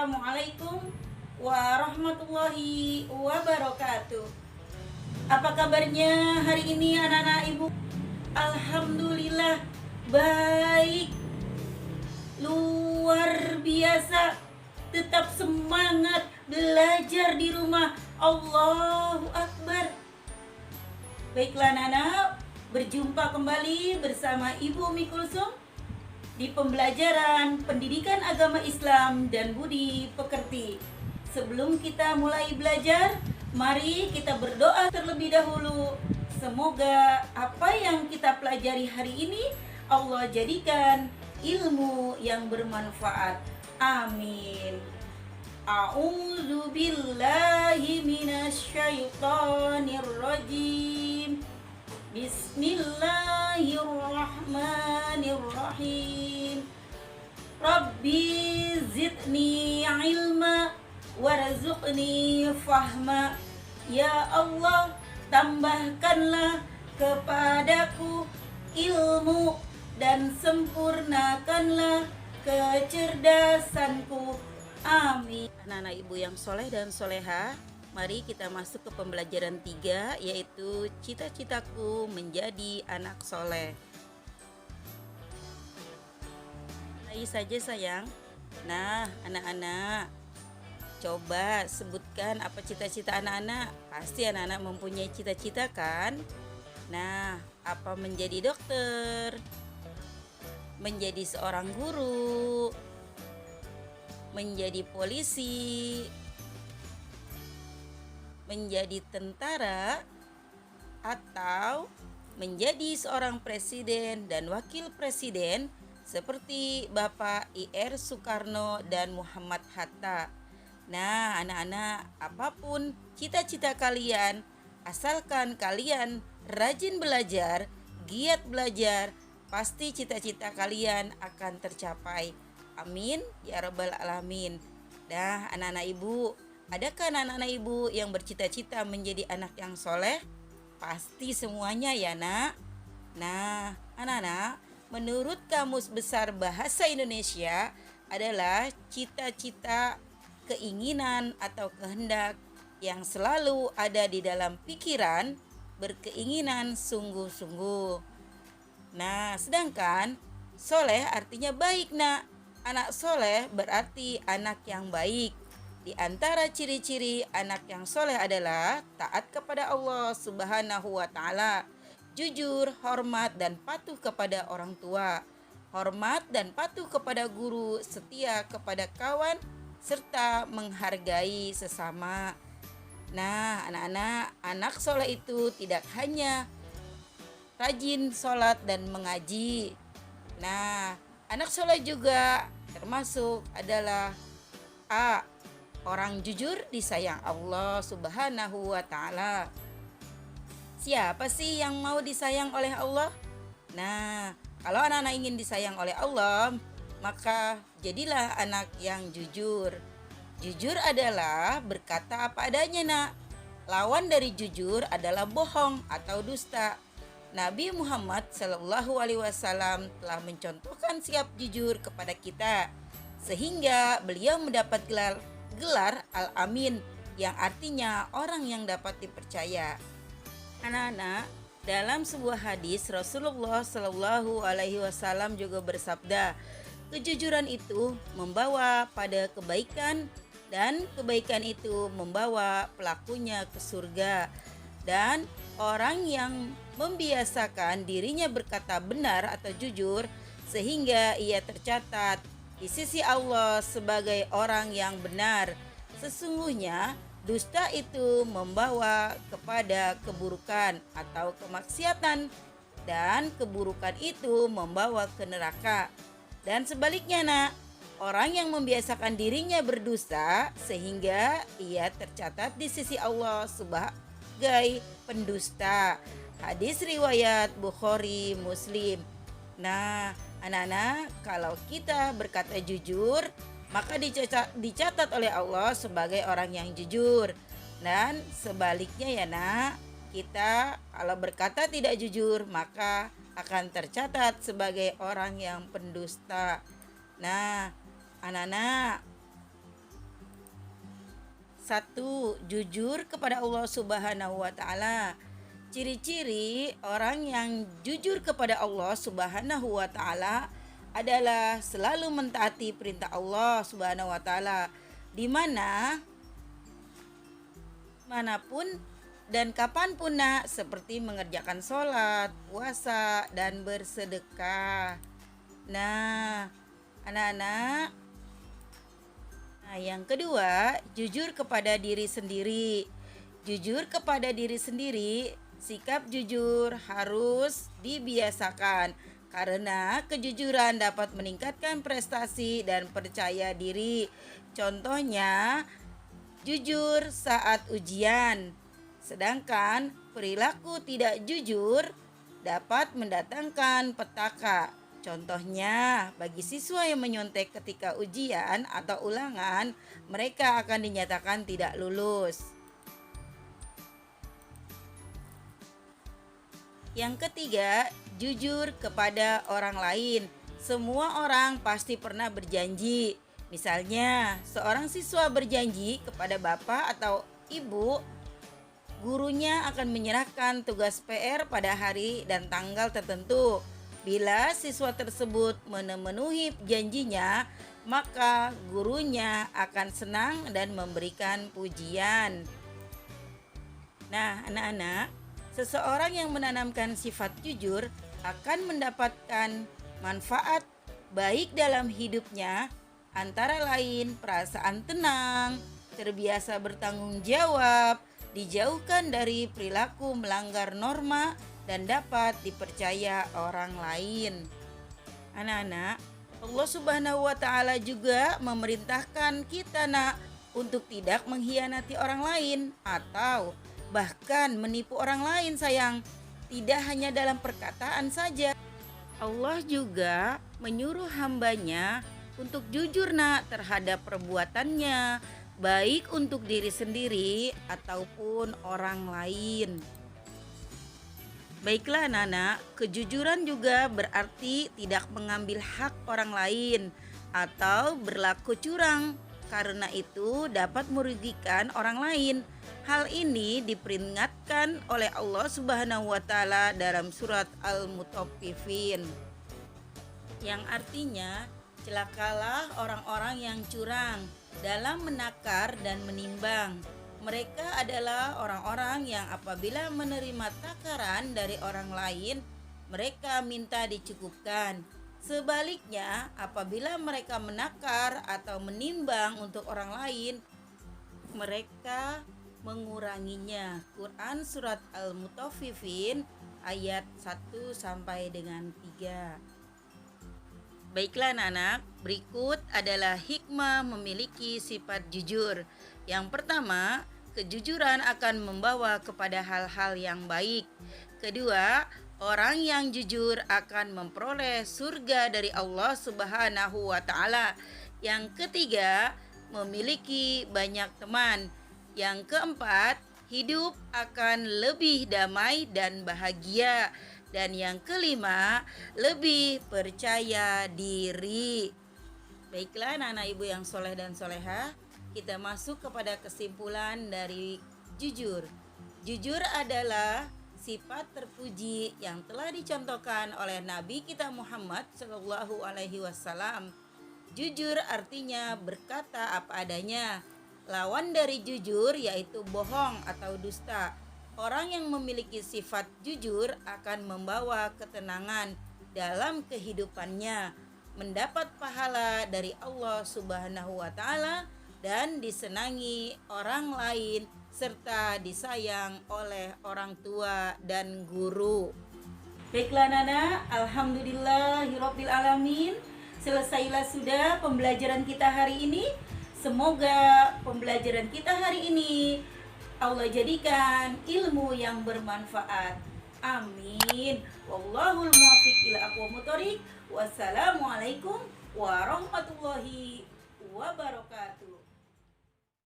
Assalamualaikum warahmatullahi wabarakatuh. Apa kabarnya hari ini anak-anak ibu? Alhamdulillah baik, luar biasa. Tetap semangat belajar di rumah. Allahu Akbar. Baiklah anak-anak, berjumpa kembali bersama Ibu Umi Kulsum di pembelajaran pendidikan agama Islam dan budi pekerti. Sebelum kita mulai belajar, mari kita berdoa terlebih dahulu. Semoga apa yang kita pelajari hari ini Allah jadikan ilmu yang bermanfaat. Amin. A'udzu billahi minasyaitonir rajim. Bismillahirrahmanirrahim. Rabbi zidni ilma warzuqni fahma. Ya Allah, tambahkanlah kepadaku ilmu dan sempurnakanlah kecerdasanku. Amin. Anak-anak ibu yang soleh dan soleha, mari kita masuk ke pembelajaran 3, yaitu cita-citaku menjadi anak soleh. Mulai saja sayang. Nah anak-anak, coba sebutkan apa cita-cita anak-anak. Pasti anak-anak mempunyai cita-cita kan? Nah, apa menjadi dokter, menjadi seorang guru, menjadi polisi, menjadi tentara, atau menjadi seorang presiden dan wakil presiden seperti Bapak I.R. Soekarno dan Muhammad Hatta. Nah anak-anak, apapun cita-cita kalian, asalkan kalian rajin belajar, giat belajar, pasti cita-cita kalian akan tercapai. Amin ya rabbal alamin. Nah anak-anak ibu, adakah anak-anak ibu yang bercita-cita menjadi anak yang soleh? Pasti semuanya ya nak. Nah anak-anak, menurut Kamus Besar Bahasa Indonesia adalah cita-cita, keinginan atau kehendak yang selalu ada di dalam pikiran, berkeinginan sungguh-sungguh. Nah sedangkan soleh artinya baik nak. Anak soleh berarti anak yang baik. Di antara ciri-ciri anak yang soleh adalah taat kepada Allah Subhanahu wa Ta'ala, jujur, hormat, dan patuh kepada orang tua, hormat dan patuh kepada guru, setia kepada kawan, serta menghargai sesama. Nah anak-anak, anak soleh itu tidak hanya rajin sholat dan mengaji. Nah anak soleh juga termasuk adalah A. Orang jujur disayang Allah Subhanahu wa Ta'ala. Siapa sih yang mau disayang oleh Allah? Nah, kalau anak-anak ingin disayang oleh Allah, maka jadilah anak yang jujur. Jujur adalah berkata apa adanya nak. Lawan dari jujur adalah bohong atau dusta. Nabi Muhammad SAW telah mencontohkan sikap jujur kepada kita, sehingga beliau mendapat gelar Al-Amin, yang artinya orang yang dapat dipercaya. Anak-anak, dalam sebuah hadis Rasulullah SAW juga bersabda, kejujuran itu membawa pada kebaikan, dan kebaikan itu membawa pelakunya ke surga. Dan orang yang membiasakan dirinya berkata benar atau jujur sehingga ia tercatat di sisi Allah sebagai orang yang benar, sesungguhnya dusta itu membawa kepada keburukan atau kemaksiatan, dan keburukan itu membawa ke neraka. Dan sebaliknya nak, orang yang membiasakan dirinya berdusta sehingga ia tercatat di sisi Allah sebagai pendusta. Hadis riwayat Bukhari Muslim. Nah anak-anak, kalau kita berkata jujur, maka dicatat oleh Allah sebagai orang yang jujur. Dan sebaliknya ya nak, kita kalau berkata tidak jujur, maka akan tercatat sebagai orang yang pendusta. Nah anak-anak, Satu, jujur kepada Allah Subhanahu wa taala. Ciri-ciri orang yang jujur kepada Allah Subhanahu wa taala adalah selalu mentaati perintah Allah Subhanahu wa taala di manapun dan kapanpun nak, seperti mengerjakan sholat, puasa, dan bersedekah. Nah, anak-anak, yang kedua, jujur kepada diri sendiri. Jujur kepada diri sendiri, sikap jujur harus dibiasakan karena kejujuran dapat meningkatkan prestasi dan percaya diri. Contohnya, jujur saat ujian. Sedangkan perilaku tidak jujur dapat mendatangkan petaka. Contohnya, bagi siswa yang menyontek ketika ujian atau ulangan, mereka akan dinyatakan tidak lulus. Yang ketiga, jujur kepada orang lain. Semua orang pasti pernah berjanji. Misalnya, seorang siswa berjanji kepada bapak atau ibu, gurunya akan menyerahkan tugas PR pada hari dan tanggal tertentu. Bila siswa tersebut memenuhi janjinya, maka gurunya akan senang dan memberikan pujian. Nah, anak-anak, seseorang yang menanamkan sifat jujur akan mendapatkan manfaat baik dalam hidupnya, antara lain perasaan tenang, terbiasa bertanggung jawab, dijauhkan dari perilaku melanggar norma, dan dapat dipercaya orang lain. Anak-anak, Allah Subhanahu wa taala juga memerintahkan kita untuk tidak mengkhianati orang lain atau bahkan menipu orang lain sayang. Tidak hanya dalam perkataan saja, Allah juga menyuruh hambanya untuk jujur terhadap perbuatannya, baik untuk diri sendiri ataupun orang lain. Baiklah anak-anak, kejujuran juga berarti tidak mengambil hak orang lain atau berlaku curang, karena itu dapat merugikan orang lain. Hal ini diperingatkan oleh Allah Subhanahu wa taala dalam surat Al-Mutaffifin, yang artinya celakalah orang-orang yang curang dalam menakar dan menimbang. Mereka adalah orang-orang yang apabila menerima takaran dari orang lain, mereka minta dicukupkan. Sebaliknya, apabila mereka menakar atau menimbang untuk orang lain, mereka menguranginya. Quran surat Al-Mutaffifin ayat 1 sampai dengan 3. Baiklah anak-anak, berikut adalah hikmah memiliki sifat jujur. Yang pertama, kejujuran akan membawa kepada hal-hal yang baik. Kedua, orang yang jujur akan memperoleh surga dari Allah Subhanahu wa taala. Yang ketiga, memiliki banyak teman. Yang keempat, hidup akan lebih damai dan bahagia. Dan yang kelima, lebih percaya diri. Baiklah anak-anak ibu yang soleh dan solehah, kita masuk kepada kesimpulan dari jujur. Jujur adalah sifat terpuji yang telah dicontohkan oleh Nabi kita Muhammad Shallallahu Alaihi Wasallam. Jujur artinya berkata apa adanya. Lawan dari jujur yaitu bohong atau dusta. Orang yang memiliki sifat jujur akan membawa ketenangan dalam kehidupannya, mendapat pahala dari Allah Subhanahu wa taala dan disenangi orang lain serta disayang oleh orang tua dan guru. Baiklah Nana, alhamdulillahirabbil alamin. Selesailah sudah pembelajaran kita hari ini. Semoga pembelajaran kita hari ini Allah jadikan ilmu yang bermanfaat. Amin. Wallahul muwaffiq ila aqwamit thoriq. Wassalamualaikum warahmatullahi wabarakatuh.